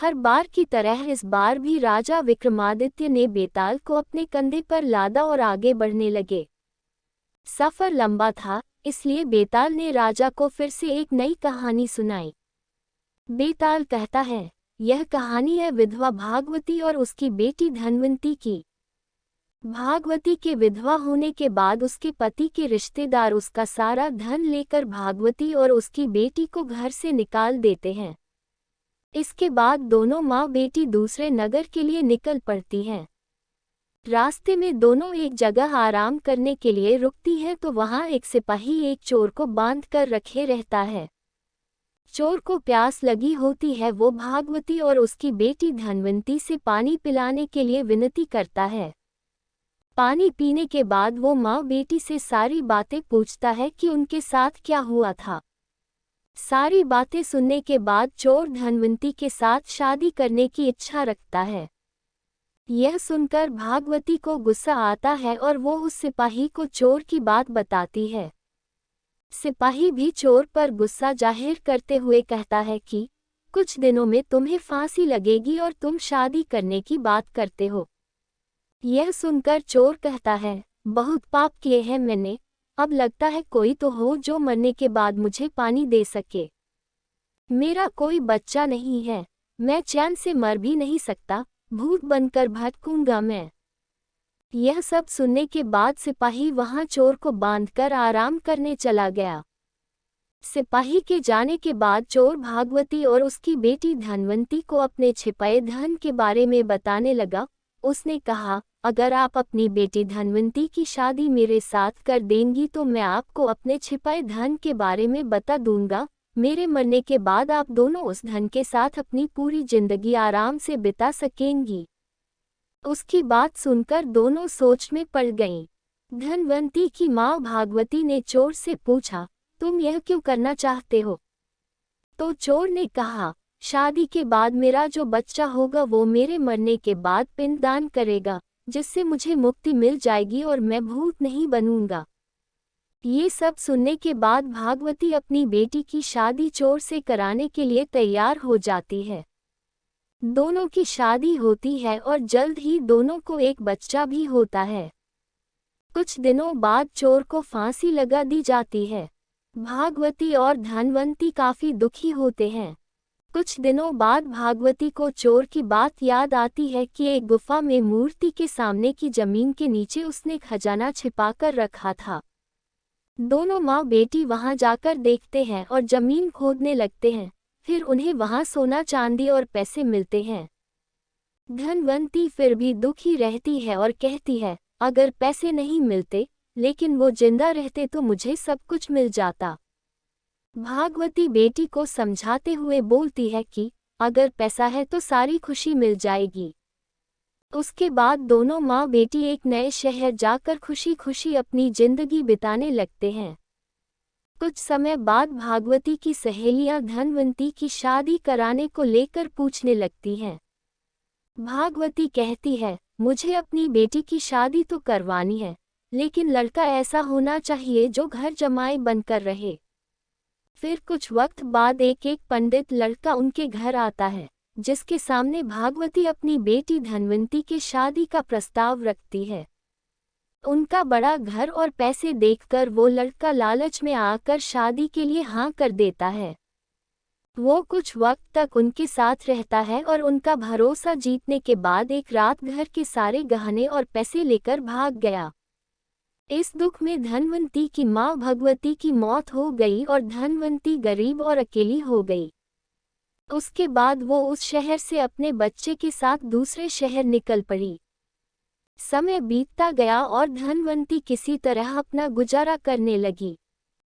हर बार की तरह इस बार भी राजा विक्रमादित्य ने बेताल को अपने कंधे पर लादा और आगे बढ़ने लगे। सफर लंबा था, इसलिए बेताल ने राजा को फिर से एक नई कहानी सुनाई। बेताल कहता है, यह कहानी है विधवा भागवती और उसकी बेटी धनवंती की। भागवती के विधवा होने के बाद उसके पति के रिश्तेदार उसका सारा धन लेकर भागवती और उसकी बेटी को घर से निकाल देते हैं। इसके बाद दोनों माँ बेटी दूसरे नगर के लिए निकल पड़ती हैं। रास्ते में दोनों एक जगह आराम करने के लिए रुकती हैं तो वहाँ एक सिपाही एक चोर को बांध कर रखे रहता है। चोर को प्यास लगी होती है, वो भागवती और उसकी बेटी धनवंती से पानी पिलाने के लिए विनती करता है। पानी पीने के बाद वो माँ बेटी से सारी बातें पूछता है कि उनके साथ क्या हुआ था। सारी बातें सुनने के बाद चोर धनवंती के साथ शादी करने की इच्छा रखता है। यह सुनकर भागवती को गुस्सा आता है और वो उस सिपाही को चोर की बात बताती है। सिपाही भी चोर पर गुस्सा जाहिर करते हुए कहता है कि कुछ दिनों में तुम्हें फांसी लगेगी और तुम शादी करने की बात करते हो। यह सुनकर चोर कहता है, बहुत पाप किए हैं मैंने, अब लगता है कोई तो हो जो मरने के बाद मुझे पानी दे सके। मेरा कोई बच्चा नहीं है, मैं चैन से मर भी नहीं सकता, भूत बनकर भटकूंगा मैं। यह सब सुनने के बाद सिपाही वहां चोर को बांधकर आराम करने चला गया। सिपाही के जाने के बाद चोर भागवती और उसकी बेटी धनवंती को अपने छिपाए धन के बारे में बताने लगा। उसने कहा, अगर आप अपनी बेटी धनवंती की शादी मेरे साथ कर देंगी तो मैं आपको अपने छिपाए धन के बारे में बता दूंगा। मेरे मरने के बाद आप दोनों उस धन के साथ अपनी पूरी जिंदगी आराम से बिता सकेंगी। उसकी बात सुनकर दोनों सोच में पड़ गईं। धनवंती की माँ भागवती ने चोर से पूछा, तुम यह क्यों करना चाहते हो? तो चोर ने कहा, शादी के बाद मेरा जो बच्चा होगा वो मेरे मरने के बाद पिंडदान करेगा, जिससे मुझे मुक्ति मिल जाएगी और मैं भूत नहीं बनूंगा। ये सब सुनने के बाद भागवती अपनी बेटी की शादी चोर से कराने के लिए तैयार हो जाती है। दोनों की शादी होती है और जल्द ही दोनों को एक बच्चा भी होता है। कुछ दिनों बाद चोर को फांसी लगा दी जाती है। भागवती और धनवंती काफी दुखी होते हैं। कुछ दिनों बाद भागवती को चोर की बात याद आती है कि एक गुफा में मूर्ति के सामने की जमीन के नीचे उसने खजाना छिपाकर रखा था। दोनों माँ बेटी वहां जाकर देखते हैं और जमीन खोदने लगते हैं। फिर उन्हें वहां सोना चांदी और पैसे मिलते हैं। धनवंती फिर भी दुखी रहती है और कहती है, अगर पैसे नहीं मिलते लेकिन वो जिंदा रहते तो मुझे सब कुछ मिल जाता। भागवती बेटी को समझाते हुए बोलती है कि अगर पैसा है तो सारी खुशी मिल जाएगी। उसके बाद दोनों माँ बेटी एक नए शहर जाकर खुशी खुशी अपनी जिंदगी बिताने लगते हैं। कुछ समय बाद भागवती की सहेलियां धनवंती की शादी कराने को लेकर पूछने लगती हैं। भागवती कहती है, मुझे अपनी बेटी की शादी तो करवानी है, लेकिन लड़का ऐसा होना चाहिए जो घर जमाई बनकर रहे। फिर कुछ वक्त बाद एक पंडित लड़का उनके घर आता है, जिसके सामने भागवती अपनी बेटी धनवंती के शादी का प्रस्ताव रखती है। उनका बड़ा घर और पैसे देखकर वो लड़का लालच में आकर शादी के लिए हाँ कर देता है। वो कुछ वक्त तक उनके साथ रहता है और उनका भरोसा जीतने के बाद एक रात घर के सारे गहने और पैसे लेकर भाग गया। इस दुख में धनवंती की माँ भगवती की मौत हो गई और धनवंती गरीब और अकेली हो गई। उसके बाद वो उस शहर से अपने बच्चे के साथ दूसरे शहर निकल पड़ी। समय बीतता गया और धनवंती किसी तरह अपना गुजारा करने लगी।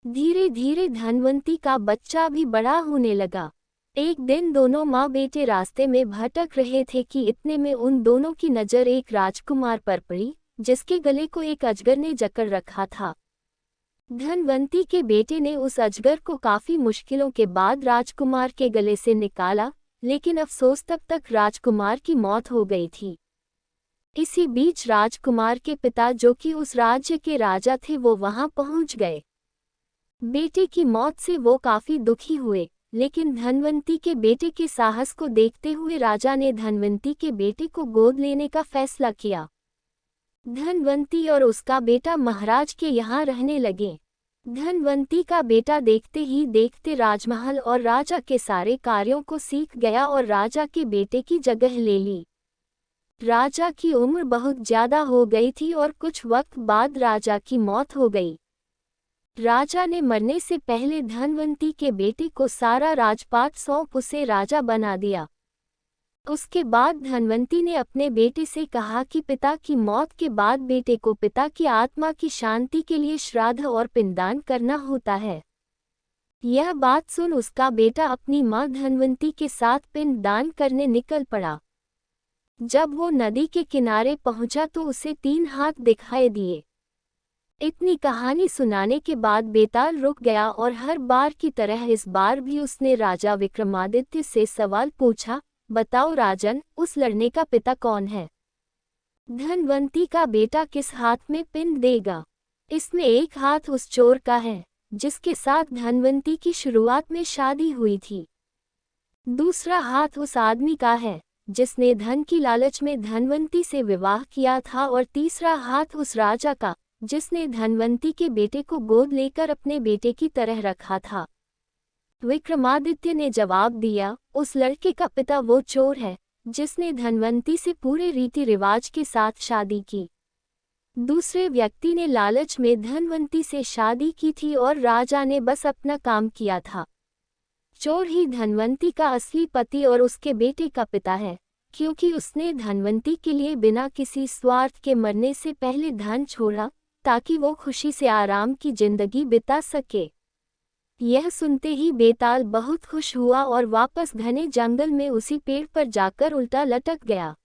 धीरे धीरे धनवंती का बच्चा भी बड़ा होने लगा। एक दिन दोनों माँ बेटे रास्ते में भटक रहे थे कि इतने में उन दोनों की नज़र एक राजकुमार पर पड़ी, जिसके गले को एक अजगर ने जकड़ रखा था। धनवंती के बेटे ने उस अजगर को काफी मुश्किलों के बाद राजकुमार के गले से निकाला, लेकिन अफसोस तब तक राजकुमार की मौत हो गई थी। इसी बीच राजकुमार के पिता, जो कि उस राज्य के राजा थे, वो वहां पहुंच गए। बेटे की मौत से वो काफी दुखी हुए लेकिन धनवंती के बेटे के साहस को देखते हुए राजा ने धनवंती के बेटे को गोद लेने का फैसला किया। धनवंती और उसका बेटा महाराज के यहाँ रहने लगे। धनवंती का बेटा देखते ही देखते राजमहल और राजा के सारे कार्यों को सीख गया और राजा के बेटे की जगह ले ली। राजा की उम्र बहुत ज्यादा हो गई थी और कुछ वक्त बाद राजा की मौत हो गई। राजा ने मरने से पहले धनवंती के बेटे को सारा राजपाट सौंप उसे राजा बना दिया। उसके बाद धनवंती ने अपने बेटे से कहा कि पिता की मौत के बाद बेटे को पिता की आत्मा की शांति के लिए श्राद्ध और पिंडदान करना होता है। यह बात सुन उसका बेटा अपनी मां धनवंती के साथ पिंडदान करने निकल पड़ा। जब वो नदी के किनारे पहुंचा तो उसे 3 हाथ दिखाई दिए। इतनी कहानी सुनाने के बाद बेताल रुक गया और हर बार की तरह इस बार भी उसने राजा विक्रमादित्य से सवाल पूछा, बताओ राजन, उस लड़ने का पिता कौन है? धनवंती का बेटा किस हाथ में पिंड देगा? इसमें एक हाथ उस चोर का है जिसके साथ धनवंती की शुरुआत में शादी हुई थी। दूसरा हाथ उस आदमी का है जिसने धन की लालच में धनवंती से विवाह किया था और तीसरा हाथ उस राजा का जिसने धनवंती के बेटे को गोद लेकर अपने बेटे की तरह रखा था। विक्रमादित्य ने जवाब दिया, उस लड़के का पिता वो चोर है जिसने धनवंती से पूरे रीति रिवाज के साथ शादी की। दूसरे व्यक्ति ने लालच में धनवंती से शादी की थी और राजा ने बस अपना काम किया था। चोर ही धनवंती का असली पति और उसके बेटे का पिता है, क्योंकि उसने धनवंती के लिए बिना किसी स्वार्थ के मरने से पहले धन छोड़ा ताकि वो खुशी से आराम की जिंदगी बिता सके। यह सुनते ही बेताल बहुत खुश हुआ और वापस घने जंगल में उसी पेड़ पर जाकर उल्टा लटक गया।